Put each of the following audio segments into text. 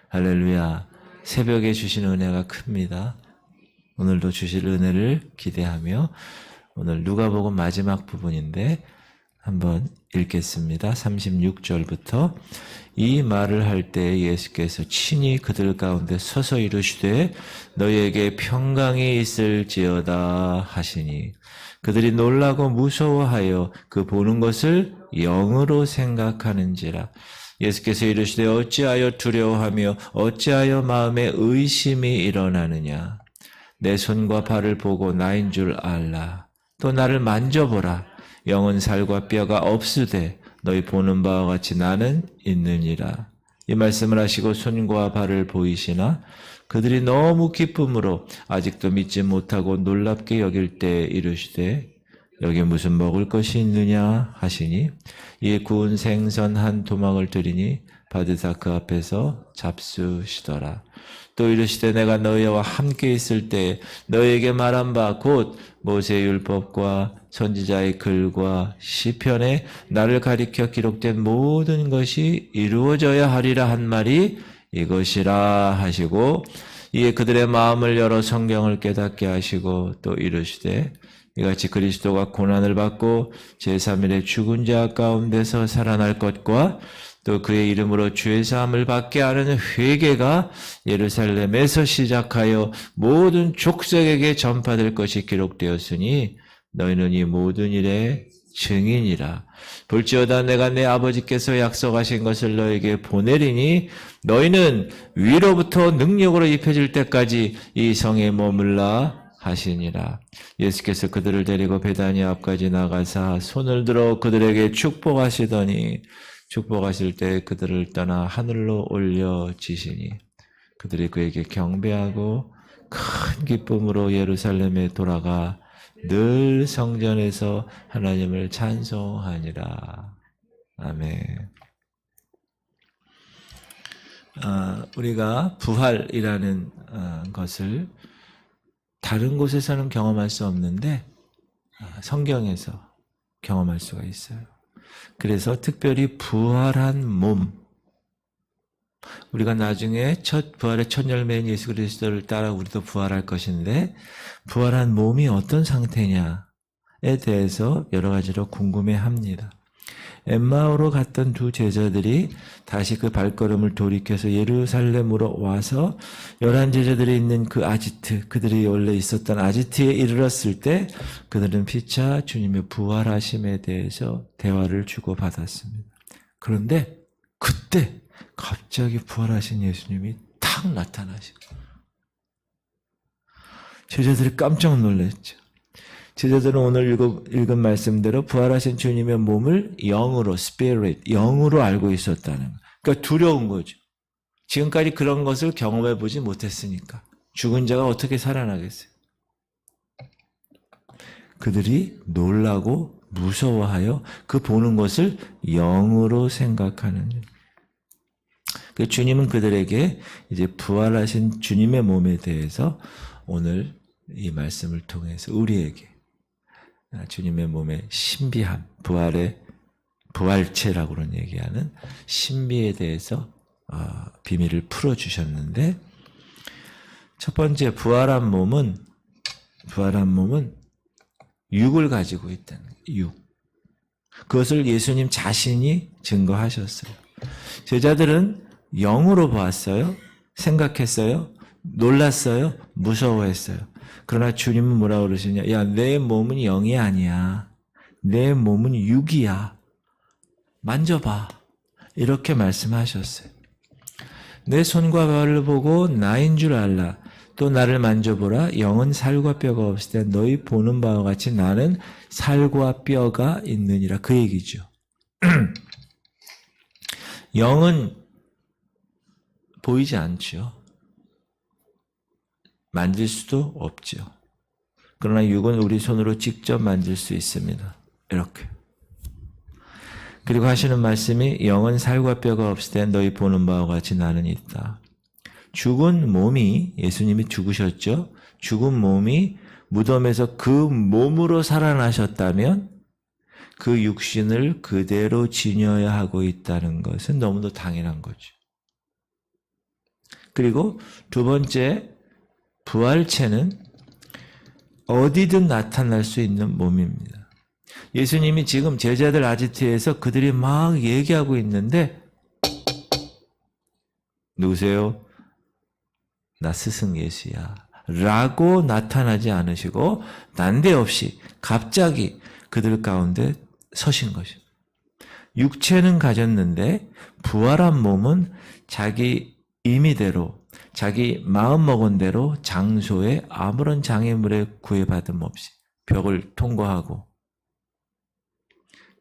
할렐루야. 새벽에 주신 은혜가 큽니다. 오늘도 주실 은혜를 기대하며 오늘 누가복음 마지막 부분인데 한번 읽겠습니다. 36절부터 이 말을 할 때 예수께서 친히 그들 가운데 서서 이르시되 너희에게 평강이 있을지어다 하시니 그들이 놀라고 무서워하여 그 보는 것을 영으로 생각하는지라. 예수께서 이르시되 어찌하여 두려워하며 어찌하여 마음에 의심이 일어나느냐. 내 손과 발을 보고 나인 줄 알라. 또 나를 만져보라. 영은 살과 뼈가 없으되 너희 보는 바와 같이 나는 있느니라. 이 말씀을 하시고 손과 발을 보이시나 그들이 너무 기쁨으로 아직도 믿지 못하고 놀랍게 여길 때 이르시되 여기 무슨 먹을 것이 있느냐 하시니 이에 구운 생선 한 토막을 드리니 받으사 그 앞에서 잡수시더라. 또 이르시되 내가 너희와 함께 있을 때 너희에게 말한 바 곧 모세의 율법과 선지자의 글과 시편에 나를 가리켜 기록된 모든 것이 이루어져야 하리라 한 말이 이것이라 하시고 이에 그들의 마음을 열어 성경을 깨닫게 하시고 또 이르시되 이같이 그리스도가 고난을 받고 제3일에 죽은 자 가운데서 살아날 것과 또 그의 이름으로 죄 사함을 받게 하는 회개가 예루살렘에서 시작하여 모든 족속에게 전파될 것이 기록되었으니 너희는 이 모든 일의 증인이라. 볼지어다 내가 내 아버지께서 약속하신 것을 너에게 보내리니 너희는 위로부터 능력으로 입혀질 때까지 이 성에 머물라 하시니라. 예수께서 그들을 데리고 베다니아 앞까지 나가사 손을 들어 그들에게 축복하시더니 축복하실 때 그들을 떠나 하늘로 올려지시니 그들이 그에게 경배하고 큰 기쁨으로 예루살렘에 돌아가 늘 성전에서 하나님을 찬송하니라. 아멘. 우리가 부활이라는 것을 다른 곳에서는 경험할 수 없는데 성경에서 경험할 수가 있어요. 그래서 특별히 부활한 몸, 우리가 나중에 부활의 첫 열매인 예수 그리스도를 따라 우리도 부활할 것인데 부활한 몸이 어떤 상태냐에 대해서 여러 가지로 궁금해합니다. 엠마오로 갔던 두 제자들이 다시 그 발걸음을 돌이켜서 예루살렘으로 와서 11 제자들이 있는 그 아지트, 그들이 원래 있었던 아지트에 이르렀을 때 그들은 피차 주님의 부활하심에 대해서 대화를 주고받았습니다. 그런데 그때 갑자기 부활하신 예수님이 탁 나타나시고 제자들이 깜짝 놀랐죠. 제자들은 오늘 읽은 말씀대로 부활하신 주님의 몸을 영으로, spirit, 영으로 알고 있었다는 거예요. 그러니까 두려운 거죠. 지금까지 그런 것을 경험해 보지 못했으니까. 죽은 자가 어떻게 살아나겠어요? 그들이 놀라고 무서워하여 그 보는 것을 영으로 생각하는 거예요. 주님은 그들에게 이제 부활하신 주님의 몸에 대해서 오늘 이 말씀을 통해서 우리에게 주님의 몸의 신비함, 부활체라고는 얘기하는 신비에 대해서 비밀을 풀어주셨는데 첫 번째 부활한 몸은 육을 가지고 있다는 거예요. 육. 그것을 예수님 자신이 증거하셨어요. 제자들은 영으로 보았어요. 생각했어요. 놀랐어요. 무서워했어요. 그러나 주님은 뭐라고 그러시냐? 야, 내 몸은 영이 아니야. 내 몸은 육이야. 만져봐. 이렇게 말씀하셨어요. 내 손과 발을 보고 나인 줄 알라. 또 나를 만져보라. 영은 살과 뼈가 없을 때 너희 보는 바와 같이 나는 살과 뼈가 있느니라. 그 얘기죠. 영은 보이지 않죠. 만질 수도 없죠. 그러나 육은 우리 손으로 직접 만질 수 있습니다. 이렇게. 그리고 하시는 말씀이 영은 살과 뼈가 없을 때 너희 보는 바와 같이 나는 있다. 죽은 몸이, 예수님이 죽으셨죠. 죽은 몸이 무덤에서 그 몸으로 살아나셨다면 그 육신을 그대로 지녀야 하고 있다는 것은 너무도 당연한 거죠. 그리고 두 번째, 부활체는 어디든 나타날 수 있는 몸입니다. 예수님이 지금 제자들 아지트에서 그들이 막 얘기하고 있는데, 누구세요? 나 스승 예수야 라고 나타나지 않으시고 난데없이 갑자기 그들 가운데 서신 것입니다. 육체는 가졌는데 부활한 몸은 자기 임의대로, 자기 마음먹은 대로 장소에 아무런 장애물에 구애받음 없이 벽을 통과하고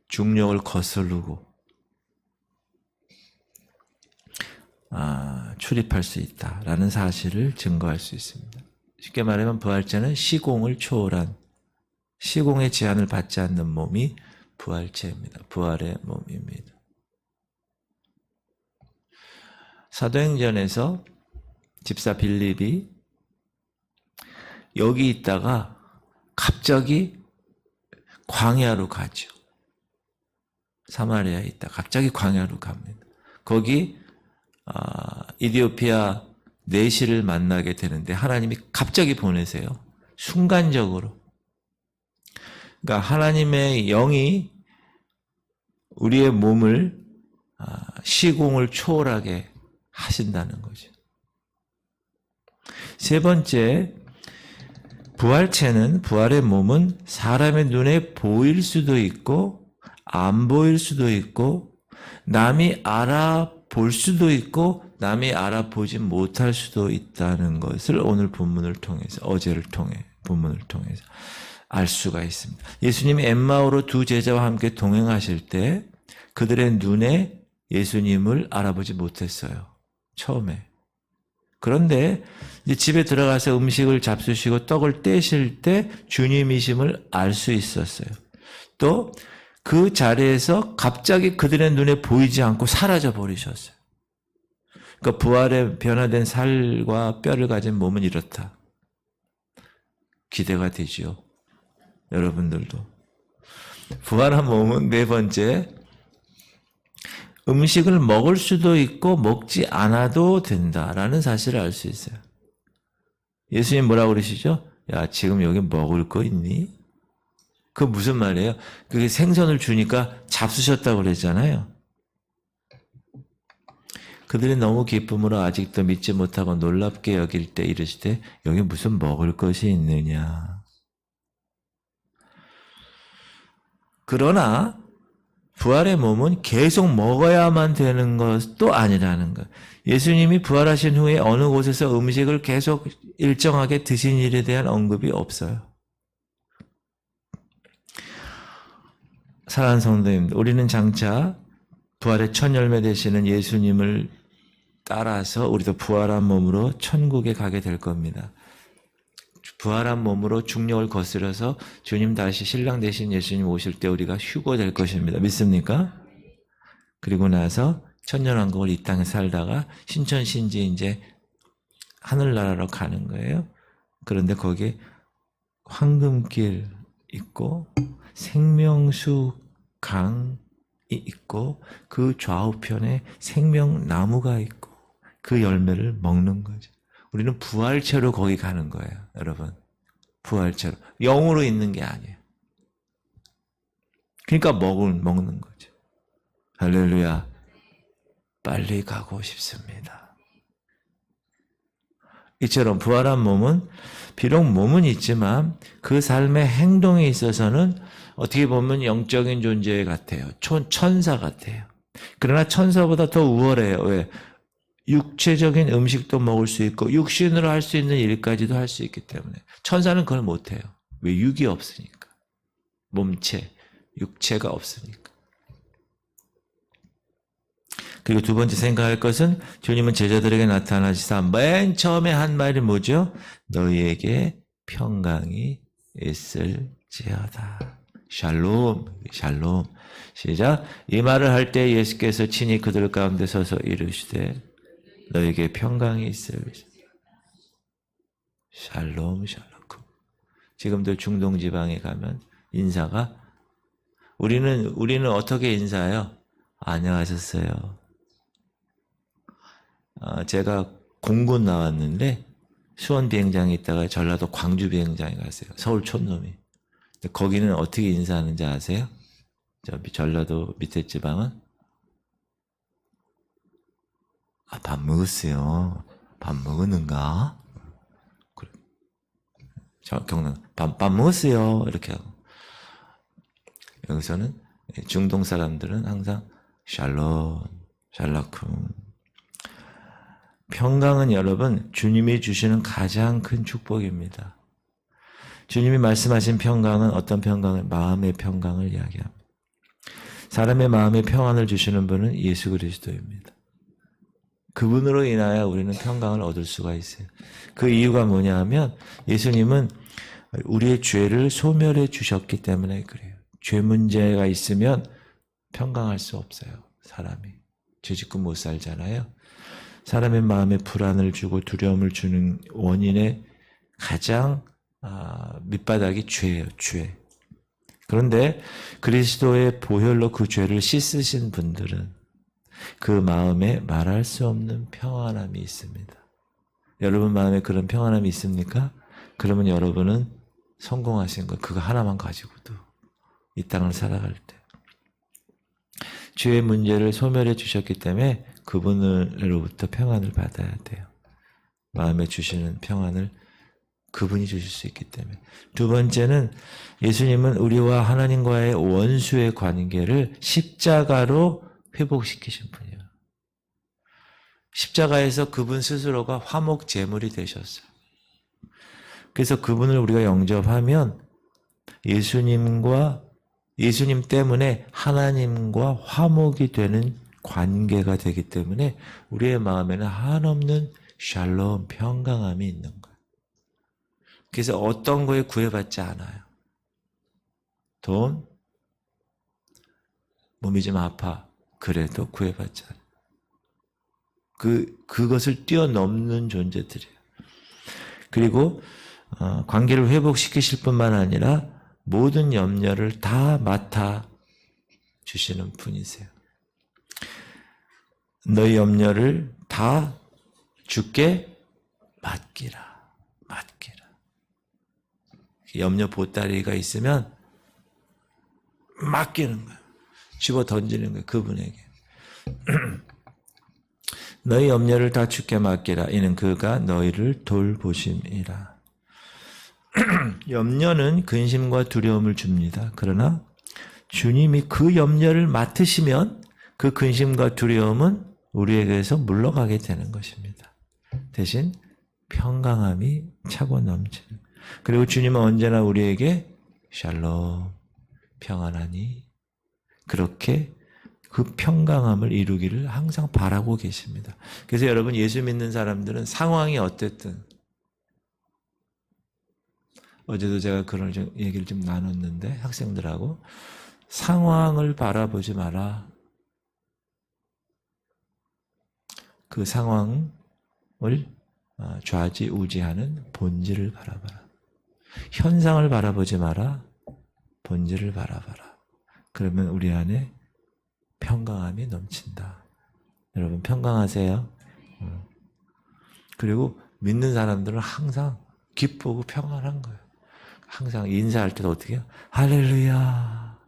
중력을 거스르고 출입할 수 있다라는 사실을 증거할 수 있습니다. 쉽게 말하면 부활체는 시공을 초월한, 시공의 제한을 받지 않는 몸이 부활체입니다. 부활의 몸입니다. 사도행전에서 집사 빌립이 여기 있다가 갑자기 광야로 가죠. 사마리아에 있다 갑자기 광야로 갑니다. 거기 이디오피아 내시를 만나게 되는데 하나님이 갑자기 보내세요. 순간적으로. 그러니까 하나님의 영이 우리의 몸을 시공을 초월하게 하신다는 거죠. 세 번째, 부활체는, 부활의 몸은 사람의 눈에 보일 수도 있고 안 보일 수도 있고 남이 알아볼 수도 있고 남이 알아보지 못할 수도 있다는 것을 오늘 본문을 통해서, 어제를 통해, 본문을 통해서 알 수가 있습니다. 예수님이 엠마오로 두 제자와 함께 동행하실 때 그들의 눈에 예수님을 알아보지 못했어요. 처음에. 그런데 이제 집에 들어가서 음식을 잡수시고 떡을 떼실 때 주님이심을 알 수 있었어요. 또 그 자리에서 갑자기 그들의 눈에 보이지 않고 사라져 버리셨어요. 그러니까 부활의 변화된 살과 뼈를 가진 몸은 이렇다. 기대가 되지요. 여러분들도. 부활한 몸은 네 번째, 음식을 먹을 수도 있고 먹지 않아도 된다라는 사실을 알 수 있어요. 예수님 뭐라고 그러시죠? 야, 지금 여기 먹을 거 있니? 그 무슨 말이에요? 그게 생선을 주니까 잡수셨다고 그랬잖아요. 그들이 너무 기쁨으로 아직도 믿지 못하고 놀랍게 여길 때 이르시되 여기 무슨 먹을 것이 있느냐. 그러나 부활의 몸은 계속 먹어야만 되는 것도 아니라는 것. 예수님이 부활하신 후에 어느 곳에서 음식을 계속 일정하게 드신 일에 대한 언급이 없어요. 사랑하는 성도님, 우리는 장차 부활의 첫 열매 되시는 예수님을 따라서 우리도 부활한 몸으로 천국에 가게 될 겁니다. 부활한 몸으로 중력을 거스려서 주님 다시 신랑 되신 예수님 오실 때 우리가 휴거될 것입니다. 믿습니까? 그리고 나서 천년왕국을 이 땅에 살다가 신천신지 이제 하늘나라로 가는 거예요. 그런데 거기에 황금길 있고 생명수 강이 있고 그 좌우편에 생명나무가 있고 그 열매를 먹는 거죠. 우리는 부활체로 거기 가는 거예요, 여러분. 부활체로. 영으로 있는 게 아니에요. 그러니까 먹는 거죠. 할렐루야. 빨리 가고 싶습니다. 이처럼 부활한 몸은 비록 몸은 있지만 그 삶의 행동에 있어서는 어떻게 보면 영적인 존재 같아요. 천사 같아요. 그러나 천사보다 더 우월해요. 왜? 육체적인 음식도 먹을 수 있고 육신으로 할 수 있는 일까지도 할 수 있기 때문에. 천사는 그걸 못해요. 왜? 육이 없으니까. 몸체, 육체가 없으니까. 그리고 두 번째 생각할 것은 주님은 제자들에게 나타나시사 맨 처음에 한 말이 뭐죠? 너희에게 평강이 있을지어다. 샬롬, 샬롬. 시작. 이 말을 할 때 예수께서 친히 그들 가운데 서서 이르시되 너에게 평강이 있을지어다. 샬롬, 샬롬. 지금도 중동 지방에 가면 인사가 우리는 어떻게 인사해요? 안녕하셨어요. 제가 공군 나왔는데 수원 비행장에 있다가 전라도 광주 비행장에 갔어요. 서울 촌놈이. 근데 거기는 어떻게 인사하는지 아세요? 전라도 밑에 지방은 밥 먹었어요. 밥 먹었는가? 그래. 경남 밥 먹었어요. 이렇게 하고. 여기서는 중동 사람들은 항상 샬롬, 샬라쿰. 평강은 여러분 주님이 주시는 가장 큰 축복입니다. 주님이 말씀하신 평강은 어떤 평강을? 마음의 평강을 이야기합니다. 사람의 마음에 평안을 주시는 분은 예수 그리스도입니다. 그분으로 인하여 우리는 평강을 얻을 수가 있어요. 그 이유가 뭐냐 하면 예수님은 우리의 죄를 소멸해 주셨기 때문에 그래요. 죄 문제가 있으면 평강할 수 없어요. 사람이. 죄 짓고 못 살잖아요. 사람의 마음에 불안을 주고 두려움을 주는 원인의 가장 밑바닥이 죄예요. 죄. 그런데 그리스도의 보혈로 그 죄를 씻으신 분들은 그 마음에 말할 수 없는 평안함이 있습니다. 여러분 마음에 그런 평안함이 있습니까? 그러면 여러분은 성공하신 거 그거 하나만 가지고도 이 땅을 살아갈 때 죄의 문제를 소멸해 주셨기 때문에 그분으로부터 평안을 받아야 돼요. 마음에 주시는 평안을 그분이 주실 수 있기 때문에. 두 번째는 예수님은 우리와 하나님과의 원수의 관계를 십자가로 회복시키신 분이에요. 십자가에서 그분 스스로가 화목 제물이 되셨어요. 그래서 그분을 우리가 영접하면 예수님 때문에 하나님과 화목이 되는 관계가 되기 때문에 우리의 마음에는 한없는 샬롬, 평강함이 있는 거예요. 그래서 어떤 거에 구애받지 않아요. 돈, 몸이 좀 아파. 그래도 구애받지 않아요. 그것을 뛰어넘는 존재들이에요. 그리고 관계를 회복시키실 뿐만 아니라 모든 염려를 다 맡아 주시는 분이세요. 너희 염려를 다 주께 맡기라. 염려 보따리가 있으면 맡기는 거예요. 집어 던지는 거예요. 그분에게. 너희 염려를 다 주께 맡기라. 이는 그가 너희를 돌보심이라. 염려는 근심과 두려움을 줍니다. 그러나 주님이 그 염려를 맡으시면 그 근심과 두려움은 우리에게서 물러가게 되는 것입니다. 대신 평강함이 차고 넘치는. 그리고 주님은 언제나 우리에게 샬롬, 평안하니 그렇게 그 평강함을 이루기를 항상 바라고 계십니다. 그래서 여러분 예수 믿는 사람들은 상황이 어땠든 어제도 제가 그런 얘기를 좀 나눴는데 학생들하고 상황을 바라보지 마라. 그 상황을 좌지우지하는 본질을 바라봐라. 현상을 바라보지 마라. 본질을 바라봐라. 그러면 우리 안에 평강함이 넘친다. 여러분 평강하세요. 그리고 믿는 사람들은 항상 기쁘고 평안한 거예요. 항상 인사할 때도 어떻게 해요? 할렐루야,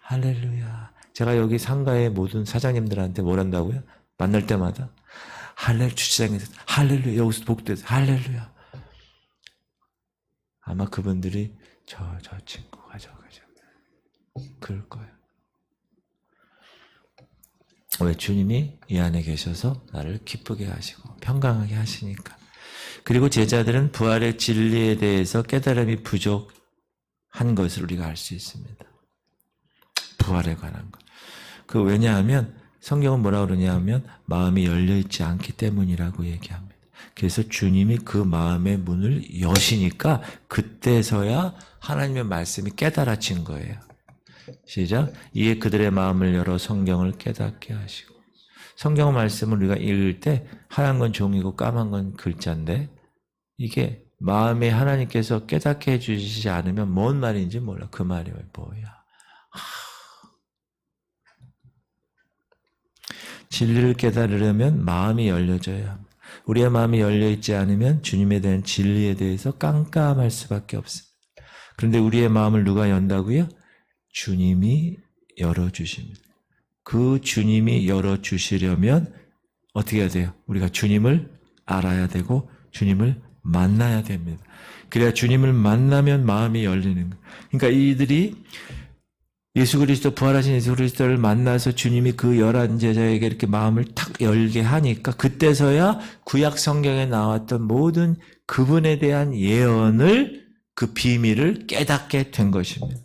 할렐루야. 제가 여기 상가의 모든 사장님들한테 뭘 한다고요? 만날 때마다 주차장에서 할렐루야, 여기서 복되서 할렐루야. 아마 그분들이 저 친구가 그럴 거예요. 왜? 주님이 이 안에 계셔서 나를 기쁘게 하시고 평강하게 하시니까. 그리고 제자들은 부활의 진리에 대해서 깨달음이 부족한 것을 우리가 알 수 있습니다. 부활에 관한 것. 왜냐하면 성경은 뭐라고 그러냐 하면 마음이 열려있지 않기 때문이라고 얘기합니다. 그래서 주님이 그 마음의 문을 여시니까 그때서야 하나님의 말씀이 깨달아진 거예요. 시작. 이에 그들의 마음을 열어 성경을 깨닫게 하시고. 성경 말씀을 우리가 읽을 때 하얀 건 종이고 까만 건 글자인데 이게 마음에 하나님께서 깨닫게 해주시지 않으면 뭔 말인지 몰라. 그 말이 뭐야. 진리를 깨달으려면 마음이 열려져야 합니다. 우리의 마음이 열려있지 않으면 주님에 대한 진리에 대해서 깜깜할 수밖에 없습니다. 그런데 우리의 마음을 누가 연다고요? 주님이 열어주십니다. 그 주님이 열어주시려면 어떻게 해야 돼요? 우리가 주님을 알아야 되고 주님을 만나야 됩니다. 그래야 주님을 만나면 마음이 열리는 거예요. 그러니까 이들이 예수 그리스도, 부활하신 예수 그리스도를 만나서 주님이 그 11 제자에게 이렇게 마음을 탁 열게 하니까 그때서야 구약 성경에 나왔던 모든 그분에 대한 예언을, 그 비밀을 깨닫게 된 것입니다.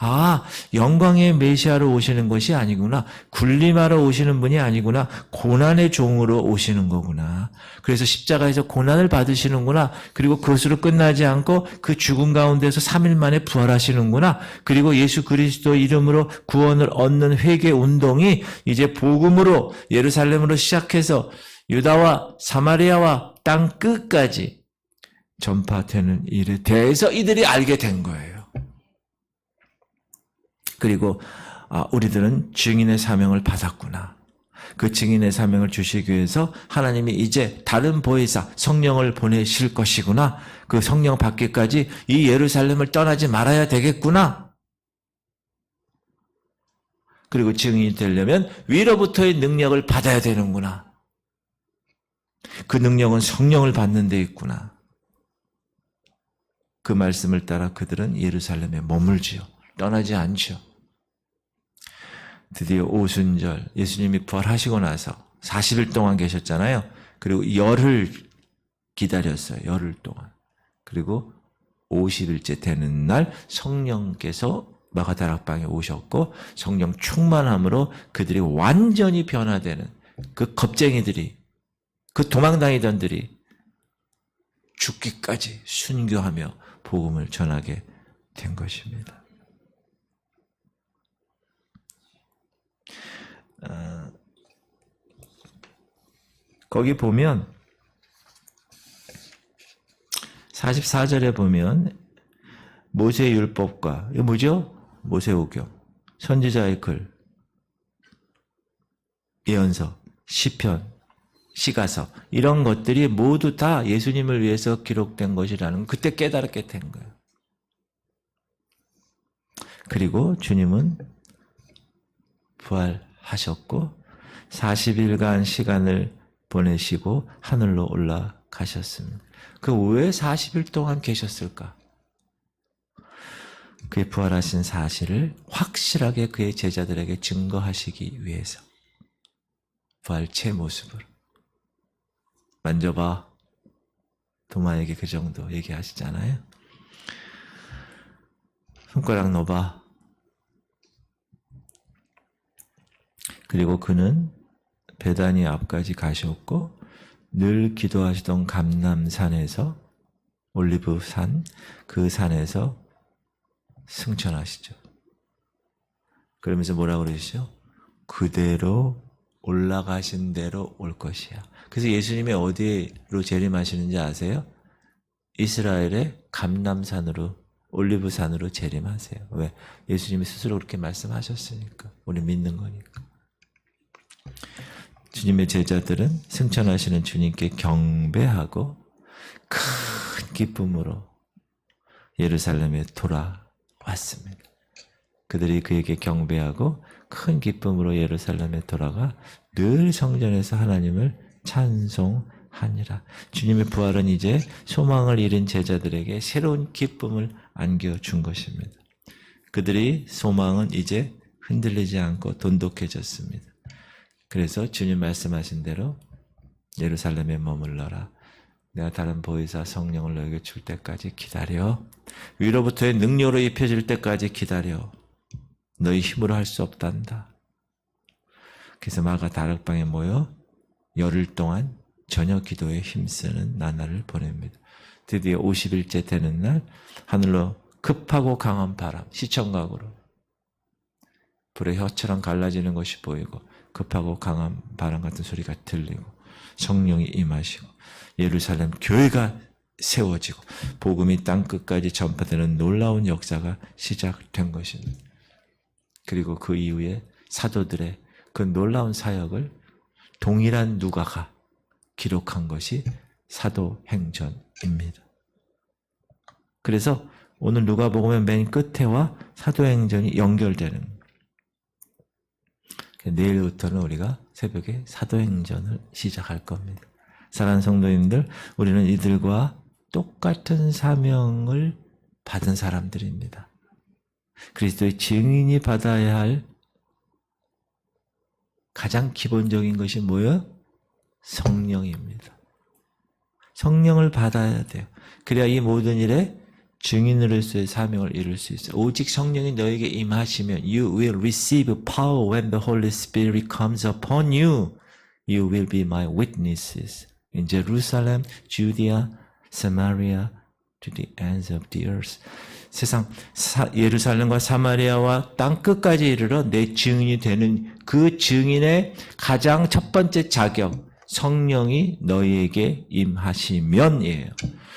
아, 영광의 메시아로 오시는 것이 아니구나. 군림하러 오시는 분이 아니구나. 고난의 종으로 오시는 거구나. 그래서 십자가에서 고난을 받으시는구나. 그리고 그것으로 끝나지 않고 그 죽음 가운데서 3일 만에 부활하시는구나. 그리고 예수 그리스도 이름으로 구원을 얻는 회개 운동이 이제 복음으로 예루살렘으로 시작해서 유다와 사마리아와 땅 끝까지 전파되는 일에 대해서 이들이 알게 된 거예요. 그리고 우리들은 증인의 사명을 받았구나. 그 증인의 사명을 주시기 위해서 하나님이 이제 다른 보혜사 성령을 보내실 것이구나. 그 성령 받기까지 이 예루살렘을 떠나지 말아야 되겠구나. 그리고 증인이 되려면 위로부터의 능력을 받아야 되는구나. 그 능력은 성령을 받는 데 있구나. 그 말씀을 따라 그들은 예루살렘에 머물지요. 떠나지 않죠. 드디어 오순절, 예수님이 부활하시고 나서 40일 동안 계셨잖아요. 그리고 열흘 기다렸어요. 열흘 동안. 그리고 50일째 되는 날 성령께서 마가다락방에 오셨고 성령 충만함으로 그들이 완전히 변화되는, 그 겁쟁이들이, 그 도망다니던들이 죽기까지 순교하며 복음을 전하게 된 것입니다. 거기 보면 44절에 보면 모세의 율법과, 이거 뭐죠? 모세오경, 선지자의 글, 예언서, 시편, 시가서, 이런 것들이 모두 다 예수님을 위해서 기록된 것이라는 걸 그때 깨달게 된 거예요. 그리고 주님은 부활하셨고 40일간 시간을 보내시고 하늘로 올라가셨습니다. 그 왜 40일 동안 계셨을까? 그의 부활하신 사실을 확실하게 그의 제자들에게 증거하시기 위해서. 부활체 모습으로. 만져봐. 도마에게 그 정도 얘기하시잖아요. 손가락 넣어봐. 그리고 그는 베다니 앞까지 가셨고 늘 기도하시던 감람산에서, 올리브산, 그 산에서 승천하시죠. 그러면서 뭐라고 그러시죠? 그대로 올라가신 대로 올 것이야. 그래서 예수님이 어디로 재림하시는지 아세요? 이스라엘의 감람산으로, 올리브산으로 재림하세요. 왜? 예수님이 스스로 그렇게 말씀하셨으니까. 우리 믿는 거니까. 주님의 제자들은 승천하시는 주님께 경배하고 큰 기쁨으로 예루살렘에 돌아왔습니다. 그들이 그에게 경배하고 큰 기쁨으로 예루살렘에 돌아가 늘 성전에서 하나님을 찬송하니라. 주님의 부활은 이제 소망을 잃은 제자들에게 새로운 기쁨을 안겨준 것입니다. 그들이 소망은 이제 흔들리지 않고 돈독해졌습니다. 그래서 주님 말씀하신 대로 예루살렘에 머물러라. 내가 다른 보혜사 성령을 너에게 줄 때까지 기다려. 위로부터의 능력으로 입혀질 때까지 기다려. 너희 힘으로 할 수 없단다. 그래서 마가 다락방에 모여 열흘 동안 저녁 기도에 힘쓰는 나날을 보냅니다. 드디어 50일째 되는 날 하늘로 급하고 강한 바람, 시청각으로 불의 혀처럼 갈라지는 것이 보이고 급하고 강한 바람 같은 소리가 들리고 성령이 임하시고 예루살렘 교회가 세워지고 복음이 땅끝까지 전파되는 놀라운 역사가 시작된 것입니다. 그리고 그 이후에 사도들의 그 놀라운 사역을 동일한 누가가 기록한 것이 사도행전입니다. 그래서 오늘 누가복음의 맨 끝에와 사도행전이 연결되는 거예요. 내일부터는 우리가 새벽에 사도행전을 시작할 겁니다. 사랑하는 성도님들, 우리는 이들과 똑같은 사명을 받은 사람들입니다. 그리스도의 증인이 받아야 할 가장 기본적인 것이 뭐예요? 성령입니다. 성령을 받아야 돼요. 그래야 이 모든 일에 증인으로서의 사명을 이룰 수 있어요. 오직 성령이 너에게 임하시면 You will receive power when the Holy Spirit comes upon you. You will be my witnesses in Jerusalem, Judea, Samaria, to the ends of the earth. 세상 예루살렘과 사마리아와 땅 끝까지 이르러 내 증인이 되는 그 증인의 가장 첫 번째 자격, 성령이 너희에게 임하시면이에요.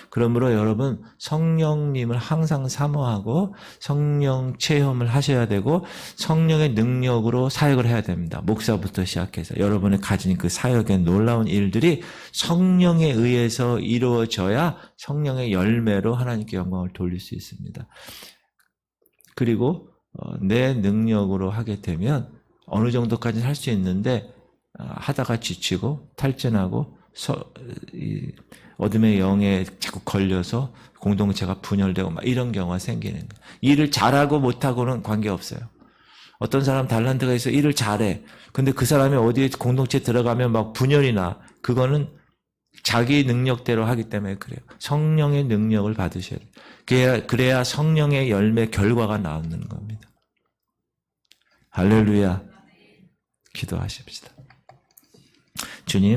그러므로 여러분 성령님을 항상 사모하고 성령 체험을 하셔야 되고 성령의 능력으로 사역을 해야 됩니다. 목사부터 시작해서 여러분이 가진 그 사역의 놀라운 일들이 성령에 의해서 이루어져야 성령의 열매로 하나님께 영광을 돌릴 수 있습니다. 그리고 내 능력으로 하게 되면 어느 정도까지는 할 수 있는데 하다가 지치고 탈진하고 어둠의 영에 자꾸 걸려서 공동체가 분열되고 막 이런 경우가 생기는 거예요. 일을 잘하고 못하고는 관계없어요. 어떤 사람 달란트가 있어 일을 잘해. 근데 그 사람이 어디에 공동체에 들어가면 막 분열이 나. 그거는 자기 능력대로 하기 때문에 그래요. 성령의 능력을 받으셔야 돼요. 그래야 성령의 열매 결과가 나오는 겁니다. 할렐루야. 기도하십시다. 주님.